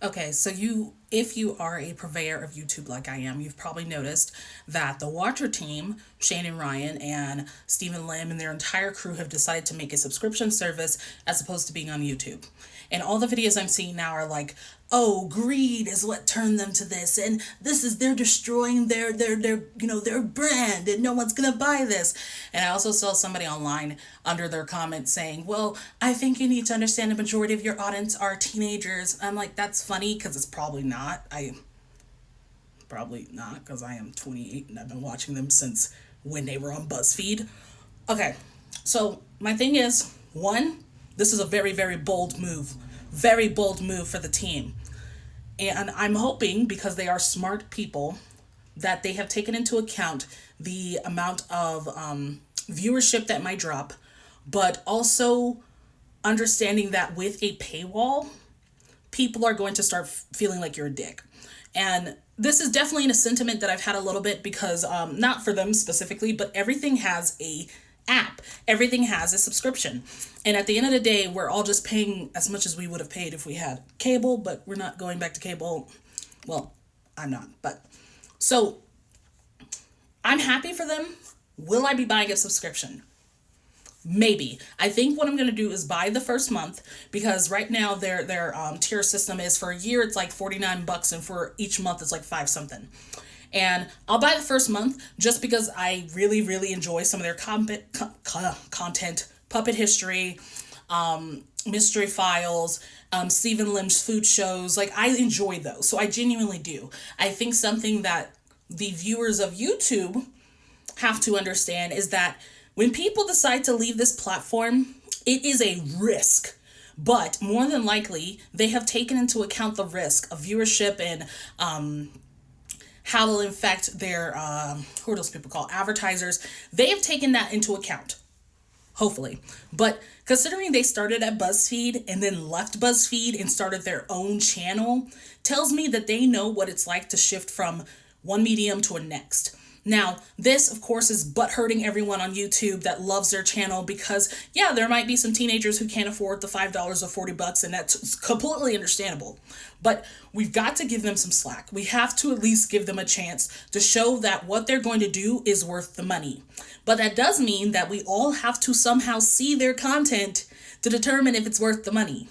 Okay, so if you are a purveyor of YouTube like I am, you've probably noticed that the Watcher team, Shane and Ryan and Stephen Lim and their entire crew have decided to make a subscription service as opposed to being on YouTube. And all the videos I'm seeing now are like, oh, greed is what turned them to this, and this is they're destroying their brand, and no one's gonna buy this. And I also saw somebody online under their comment saying, well, I think you need to understand the majority of your audience are teenagers. I'm like, that's funny because it's probably not because I am 28 and I've been watching them since when they were on BuzzFeed. Okay, so my thing is, one, this is a very, very bold move for the team. And I'm hoping, because they are smart people, that they have taken into account the amount of viewership that might drop, but also understanding that with a paywall, people are going to start feeling like you're a dick. And this is definitely a sentiment that I've had a little bit because, not for them specifically, but everything has a app. Everything has a subscription. And at the end of the day, we're all just paying as much as we would have paid if we had cable, but we're not going back to cable. Well, I'm not. But so I'm happy for them. Will I be buying a subscription? Maybe. I think what I'm going to do is buy the first month because right now their tier system is for a year it's like $49 and for each month it's like 5 something. And I'll buy the first month just because I really, really enjoy some of their content, Puppet History, Mystery Files, Stephen Lim's food shows. Like, I enjoy those. So I genuinely do. I think something that the viewers of YouTube have to understand is that when people decide to leave this platform, it is a risk. But more than likely, they have taken into account the risk of viewership and how it'll infect their, who are those people called? Advertisers. They have taken that into account, hopefully. But considering they started at BuzzFeed and then left BuzzFeed and started their own channel, tells me that they know what it's like to shift from one medium to a next. Now, this, of course, is butt-hurting everyone on YouTube that loves their channel because, yeah, there might be some teenagers who can't afford the $5 or $40, and that's completely understandable. But we've got to give them some slack. We have to at least give them a chance to show that what they're going to do is worth the money. But that does mean that we all have to somehow see their content to determine if it's worth the money.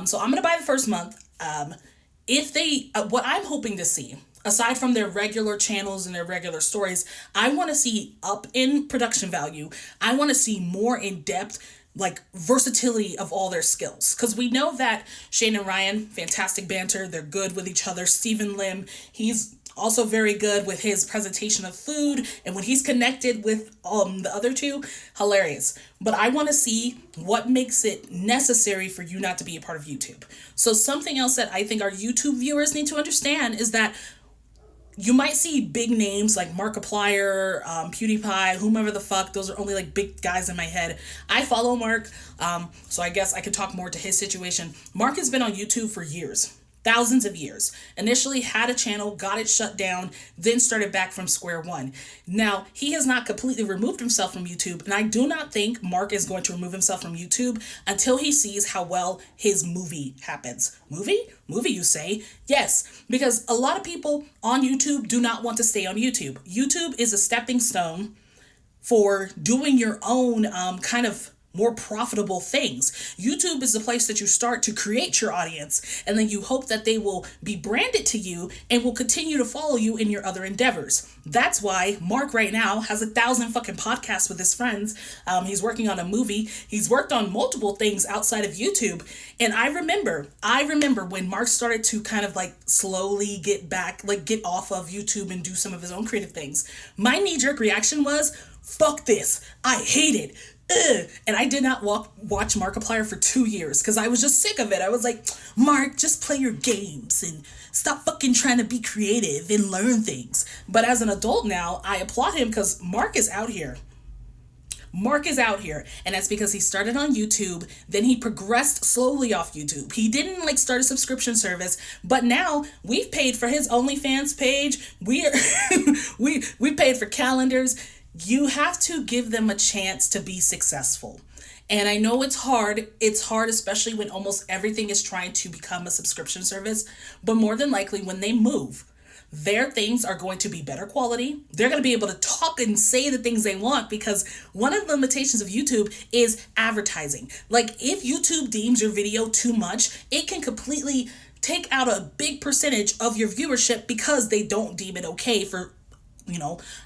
So I'm going to buy the first month. What I'm hoping to see, aside from their regular channels and their regular stories, I want to see up in production value. I want to see more in depth, like versatility of all their skills. Because we know that Shane and Ryan, fantastic banter. They're good with each other. Stephen Lim, he's also very good with his presentation of food. And when he's connected with the other two, hilarious. But I want to see what makes it necessary for you not to be a part of YouTube. So something else that I think our YouTube viewers need to understand is that you might see big names like Markiplier, PewDiePie, whomever the fuck. Those are only like big guys in my head. I follow Mark, so I guess I could talk more to his situation. Mark has been on YouTube for years. Thousands of years. Initially had a channel, got it shut down, then started back from square one. Now, he has not completely removed himself from YouTube, and I do not think Mark is going to remove himself from YouTube until he sees how well his movie happens. Movie? Movie, you say? Yes, because a lot of people on YouTube do not want to stay on YouTube. YouTube is a stepping stone for doing your own kind of more profitable things. YouTube is the place that you start to create your audience, and then you hope that they will be branded to you and will continue to follow you in your other endeavors. That's why Mark right now has 1,000 fucking podcasts with his friends. He's working on a movie. He's worked on multiple things outside of YouTube. And I remember when Mark started to kind of like slowly get off of YouTube and do some of his own creative things. My knee-jerk reaction was, fuck this. I hate it. And I did not watch Markiplier for 2 years because I was just sick of it. I was like, Mark, just play your games and stop fucking trying to be creative and learn things. But as an adult now, I applaud him because Mark is out here. Mark is out here, and that's because he started on YouTube, then he progressed slowly off YouTube. He didn't like start a subscription service, but now we've paid for his OnlyFans page. We paid for calendars. You have to give them a chance to be successful. And I know it's hard. It's hard, especially when almost everything is trying to become a subscription service. But more than likely, when they move, their things are going to be better quality. They're going to be able to talk and say the things they want, because one of the limitations of YouTube is advertising. Like, if YouTube deems your video too much, it can completely take out a big percentage of your viewership because they don't deem it okay for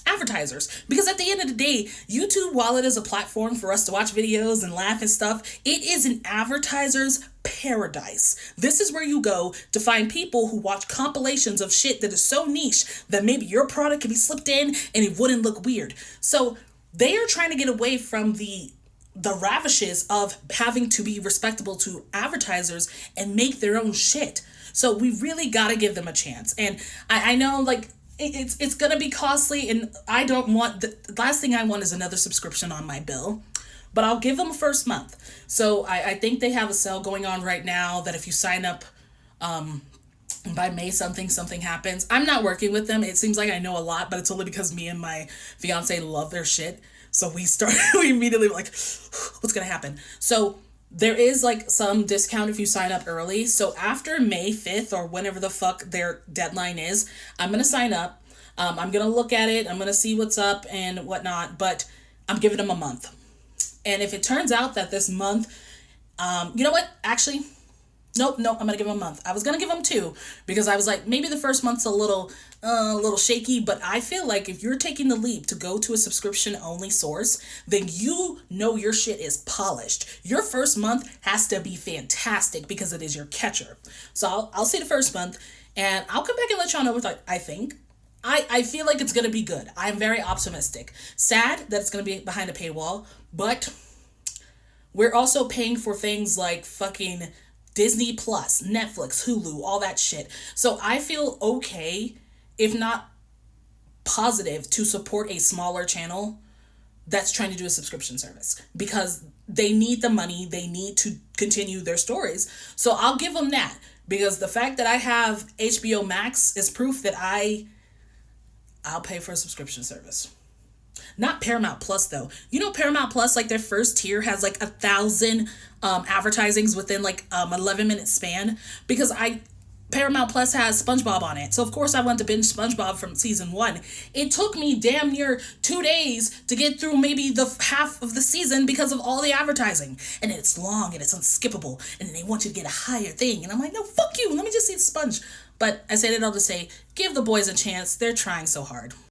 advertisers. Because at the end of the day, YouTube, while it is a platform for us to watch videos and laugh and stuff, it is an advertiser's paradise. This is where you go to find people who watch compilations of shit that is so niche that maybe your product could be slipped in and it wouldn't look weird. So they are trying to get away from the ravishes of having to be respectable to advertisers and make their own shit. So we really got to give them a chance. And I know, like, it's gonna be costly, and I don't want the last thing I want is another subscription on my bill, but I'll give them a first month. So I think they have a sale going on right now that if you sign up by May something happens. I'm not working with them. It seems like I know a lot, but it's only because me and my fiance love their shit. So we immediately were like, what's gonna happen? So there is like some discount if you sign up early. So after May 5th or whenever the fuck their deadline is, I'm going to sign up. I'm going to look at it. I'm going to see what's up and whatnot, but I'm giving them a month. And if it turns out that this month, you know what? Actually, nope, I'm going to give them a month. I was going to give them 2 because I was like, maybe the first month's a little shaky, but I feel like if you're taking the leap to go to a subscription only source, then you know your shit is polished. Your first month has to be fantastic because it is your catcher. So I'll see the first month and I'll come back and let y'all know what I think. I feel like it's going to be good. I'm very optimistic. Sad that it's going to be behind a paywall, but we're also paying for things like fucking Disney Plus, Netflix, Hulu, all that shit. So I feel okay, if not positive, to support a smaller channel that's trying to do a subscription service because they need the money. They need to continue their stories. So I'll give them that, because the fact that I have HBO Max is proof that I'll pay for a subscription service. Not Paramount Plus though. You know, Paramount Plus, like their first tier has like 1,000 advertisings within like 11-minute span, because Paramount Plus has SpongeBob on it. So of course I went to binge SpongeBob from season 1. It took me damn near 2 days to get through maybe the half of the season because of all the advertising. And it's long and it's unskippable. And they want you to get a higher thing. And I'm like, no, fuck you. Let me just see the sponge. But I say that all to say, give the boys a chance. They're trying so hard.